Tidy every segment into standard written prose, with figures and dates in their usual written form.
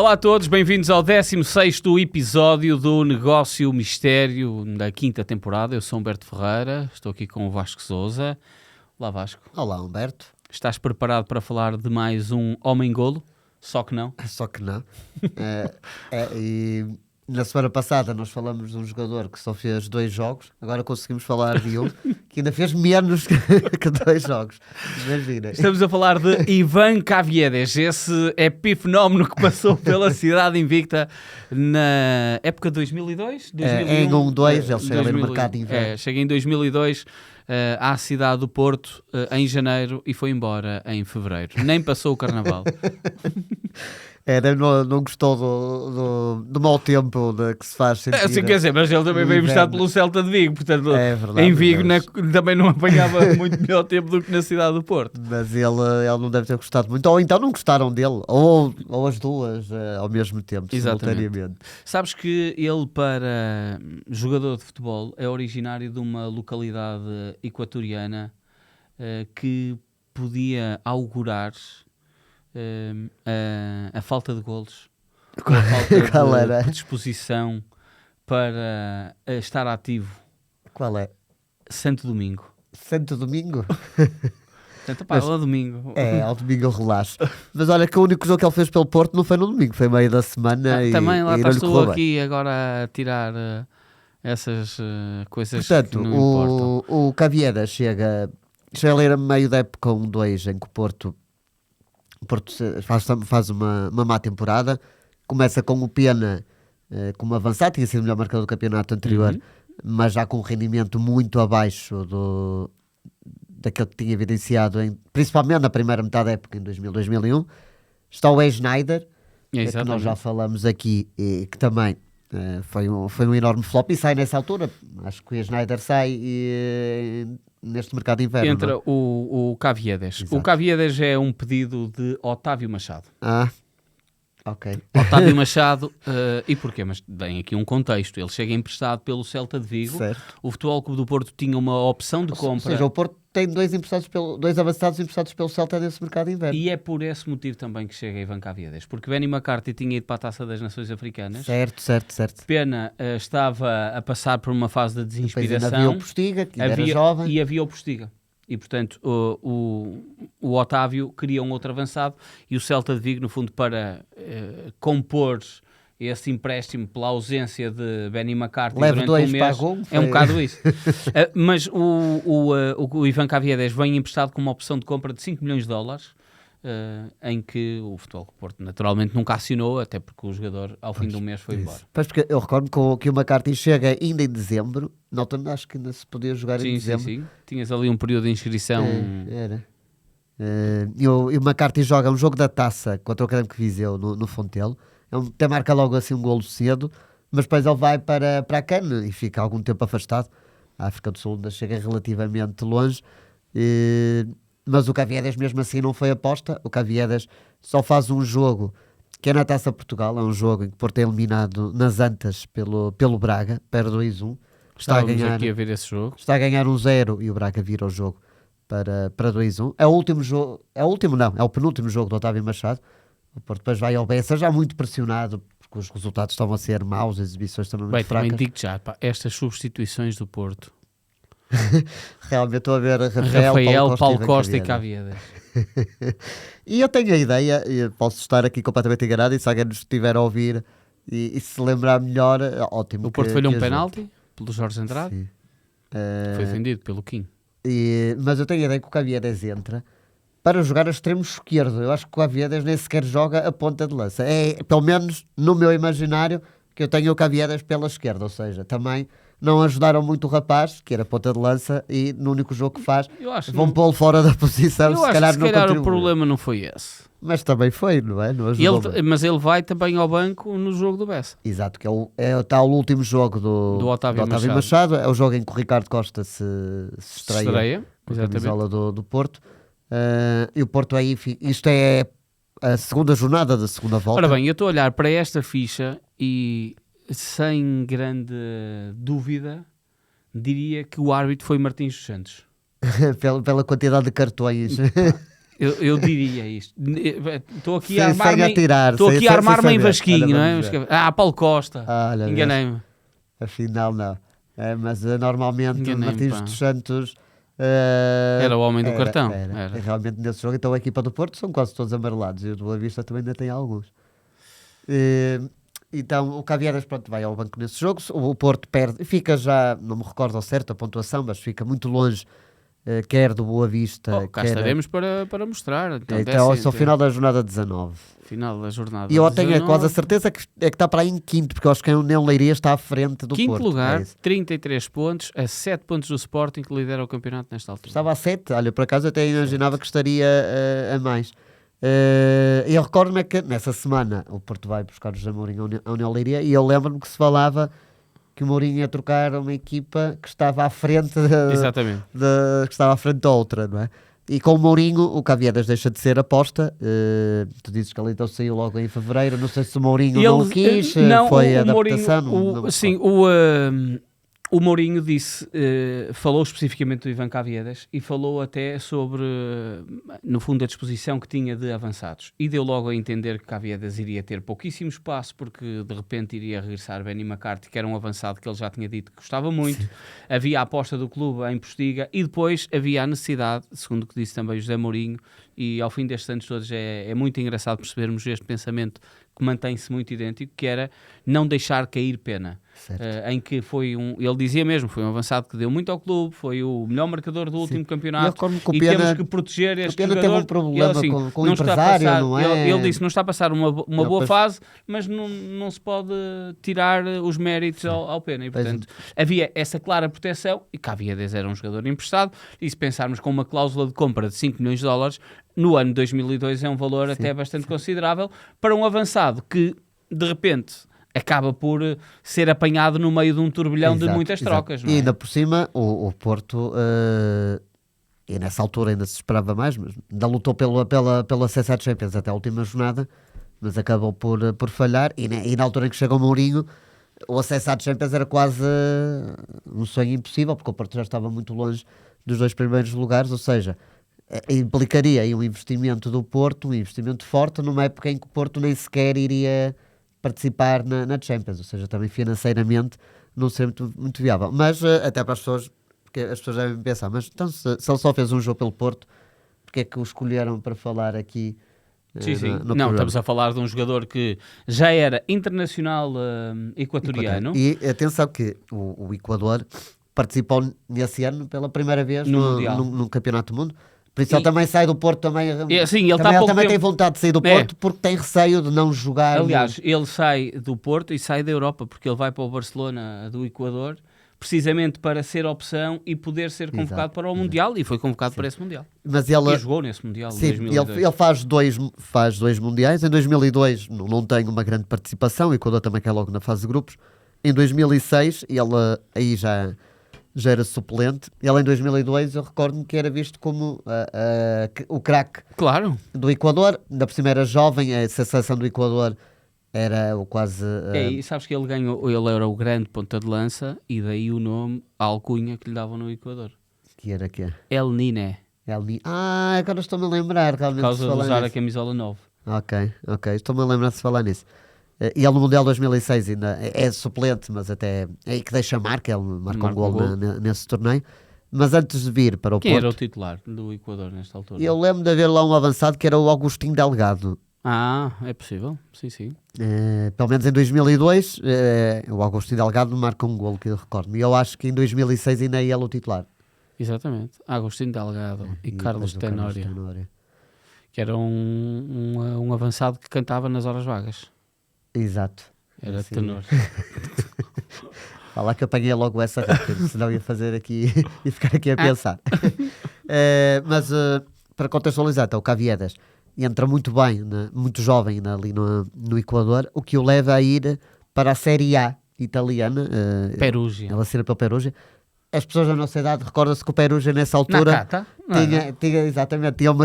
Olá a todos, bem-vindos ao 16º episódio do Negócio Mistério da 5ª temporada. Eu sou Humberto Ferreira, estou aqui com o Vasco Sousa. Olá Vasco. Olá Humberto. Estás preparado para falar de mais um homem-golo? Só que não. Só que não. E na semana passada nós falamos de um jogador que só fez 2 jogos, agora conseguimos falar de um que ainda fez menos que 2 jogos. Imagina. Estamos a falar de Ivan Caviedes, esse epifenómeno que passou pela cidade invicta na época de 2002? 2001, em 1-2, ele chega ali no mercado de inverno. Chega em 2002 à cidade do Porto em janeiro e foi embora em fevereiro. Nem passou o carnaval. Não gostou do mau tempo que se faz sentir. Sim, quer dizer, mas ele também veio emprestado pelo Celta de Vigo, portanto, verdade, em Vigo também não apanhava muito melhor tempo do que na cidade do Porto. Mas ele não deve ter gostado muito, ou então não gostaram dele, ou as duas ao mesmo tempo, simultaneamente. Sabes que ele, para jogador de futebol, é originário de uma localidade equatoriana que podia augurar a falta de golos, a falta de predisposição para estar ativo. Qual é? Santo Domingo. Santo Domingo? Portanto, pá, ao domingo. Ao domingo eu relaxo. Mas olha que o único jogo que ele fez pelo Porto não foi no domingo, foi meio da semana. Também lá estás tu aqui bem. agora a tirar essas coisas. Portanto, que não importam. o Caviedes chega ali a meio da época 1-2 em que o Porto faz uma má temporada. Começa com o Pena como avançado, tinha sido o melhor marcador do campeonato anterior, mas já com um rendimento muito abaixo daquele que tinha evidenciado, principalmente na primeira metade da época, em 2000-2001. Está o Schneider, que nós já falamos aqui, e que também foi um enorme flop e sai nessa altura. Acho que o Schneider sai neste mercado de inverno. Entra o Caviedes. Exato. O Caviedes é um pedido de Otávio Machado. Ok. Otávio Machado, e porquê? Mas tem aqui um contexto. Ele chega emprestado pelo Celta de Vigo. Certo. O Futebol Clube do Porto tinha uma opção de compra. Ou seja, o Porto tem 2 avançados emprestados pelo Celta nesse mercado de inverno. E é por esse motivo também que chega Ivan Caviedes. Porque Benny McCarthy tinha ido para a Taça das Nações Africanas. Certo. Pena estava a passar por uma fase de desinspiração. Havia o Postiga, que era jovem. E havia o Postiga. E, portanto, o Otávio queria um outro avançado e o Celta de Vigo, no fundo, para compor esse empréstimo pela ausência de Benny McCarthy durante um mês, é um bocado isso. Mas o Ivan Caviedes vem emprestado com uma opção de compra de 5 milhões de dólares, em que o Futebol Clube do Porto naturalmente nunca assinou, até porque o jogador ao fim do mês foi embora. Pois, porque eu recordo que o McCarthy chega ainda em dezembro, acho que ainda se podia jogar em dezembro. Sim. Tinhas ali um período de inscrição. Era. E o McCarthy joga um jogo da Taça contra o Académico Viseu no Fontelo. Até marca logo assim um golo cedo, mas depois ele vai para a CAN e fica algum tempo afastado. A África do Sul ainda chega relativamente longe. Mas o Caviedes mesmo assim não foi aposta. O Caviedes só faz um jogo que é na Taça Portugal, é um jogo em que o Porto é eliminado nas Antas pelo Braga, perde 2-1. Estávamos aqui a ver esse jogo. Está a ganhar 1-0 e o Braga vira o jogo para 2-1. É o último jogo, é o penúltimo jogo do Otávio Machado. O Porto depois vai ao Bessa já muito pressionado, porque os resultados estão a ser maus, as exibições estão muito fracas. Também digo já, estas substituições do Porto. Realmente estou a ver Rafael, Paulo Costa e Caviedes. E eu tenho a ideia, e posso estar aqui completamente enganado, e se alguém nos estiver a ouvir e se lembrar melhor, ótimo. O Porto falhou um penalti pelo Jorge Andrade. Sim. Foi defendido pelo Kim. Mas eu tenho a ideia que o Caviedes entra para jogar a extremo esquerdo. Eu acho que o Caviedes nem sequer joga a ponta de lança. É, pelo menos no meu imaginário, que eu tenho o Caviedes pela esquerda. Ou seja, também não ajudaram muito o rapaz, que era ponta de lança, e no único jogo que faz, vão pô-lo fora da posição. Se calhar o problema não foi esse. Mas também foi, não é? Não ajudou, mas ele vai também ao banco no jogo do Bessa. Exato, que é o tal último jogo do Otávio Machado. É o jogo em que o Ricardo Costa se estreia com a camisola do Porto. E o Porto aí, isto é a segunda jornada da segunda volta. Ora bem, eu estou a olhar para esta ficha e sem grande dúvida diria que o árbitro foi Martins dos Santos. pela quantidade de cartões. Eu diria isto. Estou aqui a Sem armar-me atirar, estou sem- aqui a sem armar-me em saber. Vasquinho, Olha, não é? vamos ver. Paulo Costa. Olha, Enganei-me. Afinal não. Mas normalmente Enganei-me, Martins pá. dos Santos Era o homem do cartão. era. Era. Realmente nesse jogo, então a equipa do Porto são quase todos amarelados e o do Boa Vista também ainda tem alguns. Eh, Então o Caviedas, pronto, vai ao banco nesse jogo. O Porto perde, fica já, não me recordo ao certo a pontuação, mas fica muito longe, quer do Boa Vista, Cá quer estaremos para mostrar. Então, então, ao final da jornada 19. final da jornada. E eu tenho 19. quase a certeza que está para aí em quinto, porque eu acho que o União Leiria está à frente do Quinto Porto. lugar, É isso. 33 pontos, a 7 pontos do Sporting, que lidera o campeonato nesta altura. Estava a 7, olha, por acaso eu até imaginava que estaria a mais. E eu recordo-me que nessa semana o Porto vai buscar o José Mourinho à União Leiria e eu lembro-me que se falava que o Mourinho ia trocar uma equipa que estava à frente Exatamente. que estava à frente da outra, não é? E com o Mourinho, o Caviedas deixa de ser aposta. Tu dizes que ele então saiu logo em fevereiro. Não sei se o Mourinho não quis, não, foi o adaptação. Mourinho, não sim, o Mourinho disse, falou especificamente do Ivan Caviedas e falou até sobre, no fundo, a disposição que tinha de avançados. E deu logo a entender que Caviedas iria ter pouquíssimo espaço porque de repente iria regressar Benny McCarthy, que era um avançado que ele já tinha dito que gostava muito. Sim. Havia a aposta do clube em Postiga e depois havia a necessidade, segundo o que disse também o José Mourinho, e ao fim destes anos todos é muito engraçado percebermos este pensamento que mantém-se muito idêntico, que era não deixar cair pena. Em que foi ele dizia mesmo, foi um avançado que deu muito ao clube, foi o melhor marcador do último campeonato e temos que proteger este jogador. Teve um problema ele, assim, com o empresário, não é? Ele disse, não está a passar uma boa fase, mas não se pode tirar os méritos ao Pena. E, portanto, havia essa clara proteção e Caviedas era um jogador emprestado e se pensarmos com uma cláusula de compra de 5 milhões de dólares, no ano de 2002 é um valor até bastante considerável para um avançado que, de repente, acaba por ser apanhado no meio de um turbilhão de muitas trocas. Não é? E ainda por cima, o Porto, e nessa altura ainda se esperava mais, mas ainda lutou pelo acesso à Champions até a última jornada, mas acabou por falhar. E na altura em que chegou o Mourinho, o acesso à Champions era quase um sonho impossível, porque o Porto já estava muito longe dos 2 primeiros lugares, ou seja, implicaria aí um investimento do Porto, um investimento forte, numa época em que o Porto nem sequer iria participar na Champions, ou seja, também financeiramente não ser muito viável. Mas até para as pessoas, porque as pessoas devem pensar, mas então se ele só fez um jogo pelo Porto, porque é que o escolheram para falar aqui? Sim. No Não, programa? estamos a falar de um jogador que já era internacional equatoriano. E atenção que o Equador participou nesse ano pela primeira vez no Campeonato do Mundo. Por isso ele também sai do Porto, também tem vontade de sair do Porto porque tem receio de não jogar. Aliás, ele sai do Porto e sai da Europa porque ele vai para o Barcelona do Equador precisamente para ser opção e poder ser convocado para o Mundial e foi convocado para esse Mundial. Mas ele e jogou nesse Mundial. Sim, 2002. ele faz dois Mundiais. Em 2002 não tem uma grande participação, o Equador também cai logo na fase de grupos. Em 2006 ele aí já era suplente. Ele em 2002 eu recordo-me que era visto como o craque do Equador. Ainda por cima era jovem, a seleção do Equador era o quase... E sabes que ele era o grande ponta de lança e daí o nome, a alcunha que lhe davam no Equador. Que era que é? El Niné. Agora estou-me a lembrar realmente. Por causa de usar a camisola 9. Ok. Estou-me a lembrar de se falar nisso. E ele no Mundial 2006 ainda é suplente, mas até é aí que deixa a marca, ele marca um gol nesse torneio. Mas antes de vir para o Porto... Quem era o titular do Equador nesta altura? Eu lembro de haver lá um avançado que era o Agustín Delgado. É possível, sim. Pelo menos em 2002 o Agustín Delgado marca um gol que eu recordo. E eu acho que em 2006 ainda é ele o titular. Exatamente, Agustín Delgado e Carlos Tenório. Que era um avançado que cantava nas horas vagas. Exato. Era assim, tenor. Fala que apanhei logo essa rápido, senão ia fazer aqui e ficar aqui a pensar. Mas para contextualizar, então, o Caviedas entra muito bem, muito jovem ali no Equador, o que o leva a ir para a Série A italiana. Perugia. Ela assina pelo Perugia. As pessoas da nossa idade recordam-se que o Perugia nessa altura tinha um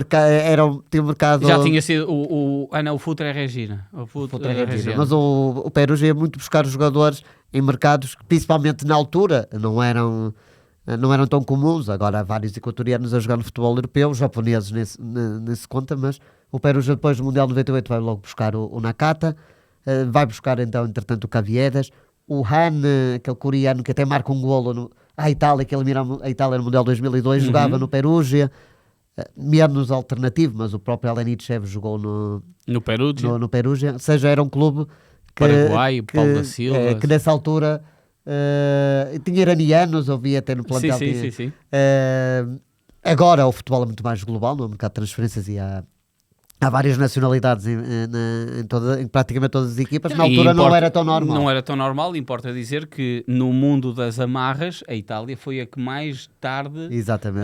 mercado. Já tinha sido o Futre Regina. O Futre Regina. Mas o Perugia ia muito buscar os jogadores em mercados que, principalmente na altura, não eram não eram tão comuns. Agora há vários equatorianos a jogar no futebol europeu, os japoneses nesse conta, mas o Perugia depois do Mundial de 98 vai logo buscar o Nakata, vai buscar então entretanto o Caviedes, o Han, aquele coreano que até marca um golo à Itália, que elimina a Itália no Mundial 2002, jogava no Perugia, menos alternativo, mas o próprio Alenichev jogou No Perugia. no Perugia, ou seja, era um clube Paraguai, Paulo da Silva. que nessa altura tinha iranianos, ouvi até no plantel. Sim. Agora o futebol é muito mais global, no mercado de transferências, e há várias nacionalidades em praticamente todas as equipas. Na altura não era tão normal. Não era tão normal, importa dizer que no mundo das amarras, a Itália foi a que mais tarde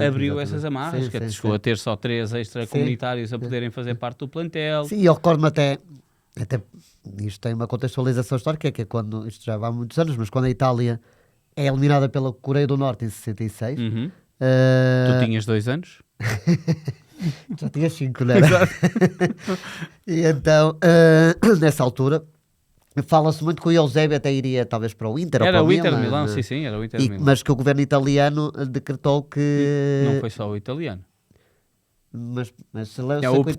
abriu essas amarras, que chegou a ter só 3 extracomunitários a poderem fazer parte do plantel. Sim, eu recordo-me até isto tem uma contextualização histórica, que é quando, isto já vai há muitos anos, mas quando a Itália é eliminada pela Coreia do Norte em 66. Tu tinhas 2 anos? Já tinha 5, não era? E então, nessa altura, fala-se muito que o Eusébio até iria talvez para o Inter, era ou para o Inter Milan, Milão, sim, era o Inter Milão. Mas que o governo italiano decretou que... Não foi só o italiano. Mas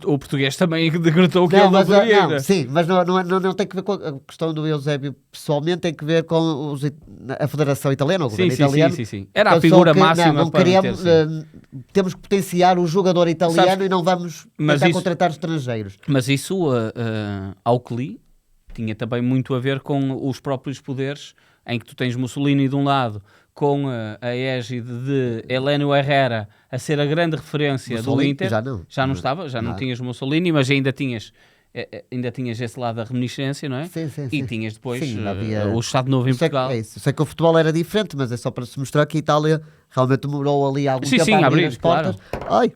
o português também decretou que ele não poderia. Não, sim, mas não tem que ver com a questão do Eusébio pessoalmente, tem que ver com a Federação Italiana, o governo italiano. Sim. Era a figura máxima não para queríamos, temos que potenciar o jogador italiano e não vamos tentar contratar estrangeiros. Mas isso, ao que li, tinha também muito a ver com os próprios poderes, em que tu tens Mussolini de um lado, com a égide de Heleno Herrera a ser a grande referência Mussolini, do Inter. Já não estava, não tinhas Mussolini, mas ainda tinhas esse lado da reminiscência, não é? Sim. E tinhas depois havia... o Estado Novo em Portugal. Sei que o futebol era diferente, mas é só para se mostrar que a Itália realmente demorou ali algum tempo a abrir as portas. Claro.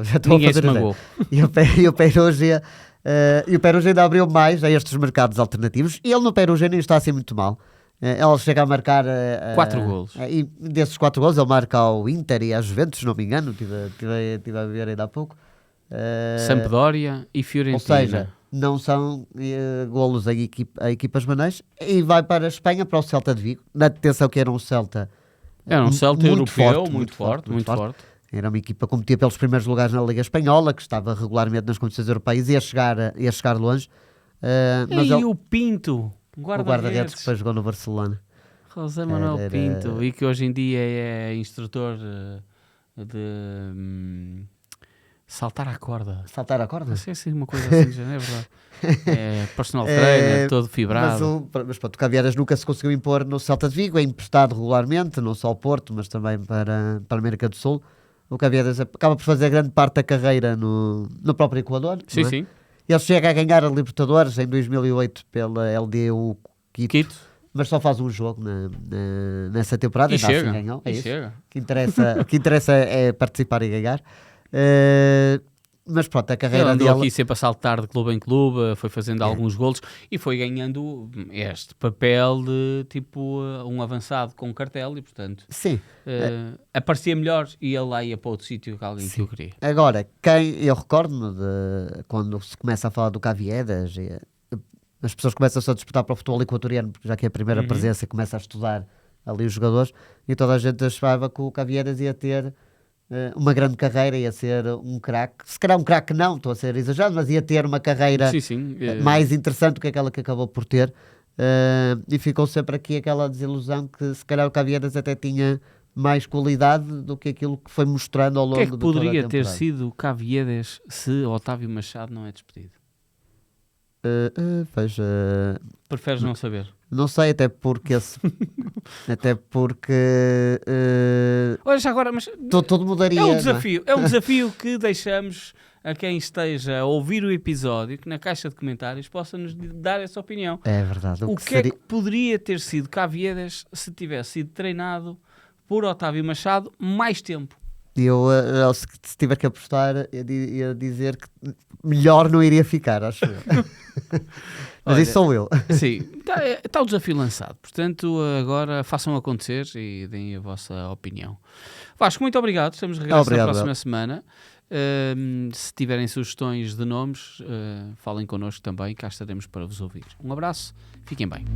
Já estou Ninguém a fazer se magoou. E o Perugia ainda abriu mais a estes mercados alternativos, e ele no Perugia nem está assim muito mal. Ele chega a marcar 4 golos. E desses 4 golos ele marca ao Inter e à Juventus, se não me engano. Estive a ver ainda há pouco. Sampdoria e Fiorentina. Ou seja, não são golos a equipas maneiras. E vai para a Espanha, para o Celta de Vigo, na detenção que era um Celta. Era um Celta europeu muito forte. Era uma equipa que competia pelos primeiros lugares na Liga Espanhola, que estava regularmente nas competições europeias e ia chegar longe. Mas o Pinto, o guarda-redes que depois jogou no Barcelona. José Manuel Pinto, e que hoje em dia é instrutor de saltar à corda. Saltar à corda? Sim, uma coisa assim, não é verdade? É personal trainer, todo fibrado. Mas pronto, o Caviedes nunca se conseguiu impor no Celta de Vigo, é emprestado regularmente, não só ao Porto, mas também para a América do Sul. O Caviedes acaba por fazer grande parte da carreira no próprio Equador. Sim. Ele chega a ganhar a Libertadores em 2008 pela LDU Quito, mas só faz um jogo nessa temporada. E chega. Assim ganhou, isso. Chega. O que interessa é participar e ganhar. Mas pronto, a carreira ele andou dele... aqui sempre a saltar de clube em clube, foi fazendo alguns golos e foi ganhando este papel de tipo um avançado com cartel e portanto aparecia melhor e ele lá ia para outro sítio que alguém que eu queria. Agora, eu recordo-me de quando se começa a falar do Caviedes, as pessoas começam-se a disputar para o futebol equatoriano, porque já que é a primeira presença, começa a estudar ali os jogadores, e toda a gente achava que o Caviedes ia ter uma grande carreira, ia ser um craque. Se calhar um craque não, estou a ser exagerado, mas ia ter uma carreira mais interessante do que aquela que acabou por ter. E ficou sempre aqui aquela desilusão que se calhar o Caviedes até tinha mais qualidade do que aquilo que foi mostrando ao longo de toda a temporada. O que é que poderia ter sido o Caviedes se Otávio Machado não é despedido? Preferes não saber? Não sei, até porque olha, já agora, mas tudo mudaria. É um desafio que deixamos a quem esteja a ouvir o episódio, que na caixa de comentários possa nos dar essa opinião. É verdade. O que é que poderia ter sido Caviedes se tivesse sido treinado por Otávio Machado mais tempo? Eu, se tiver que apostar, ia dizer que melhor não iria ficar, acho eu. Mas olha, isso sou eu. Sim, está o desafio lançado. Portanto, agora façam acontecer e deem a vossa opinião. Vasco, muito obrigado. Estamos de regresso na próxima semana. Se tiverem sugestões de nomes, falem connosco também. Cá estaremos para vos ouvir. Um abraço. Fiquem bem.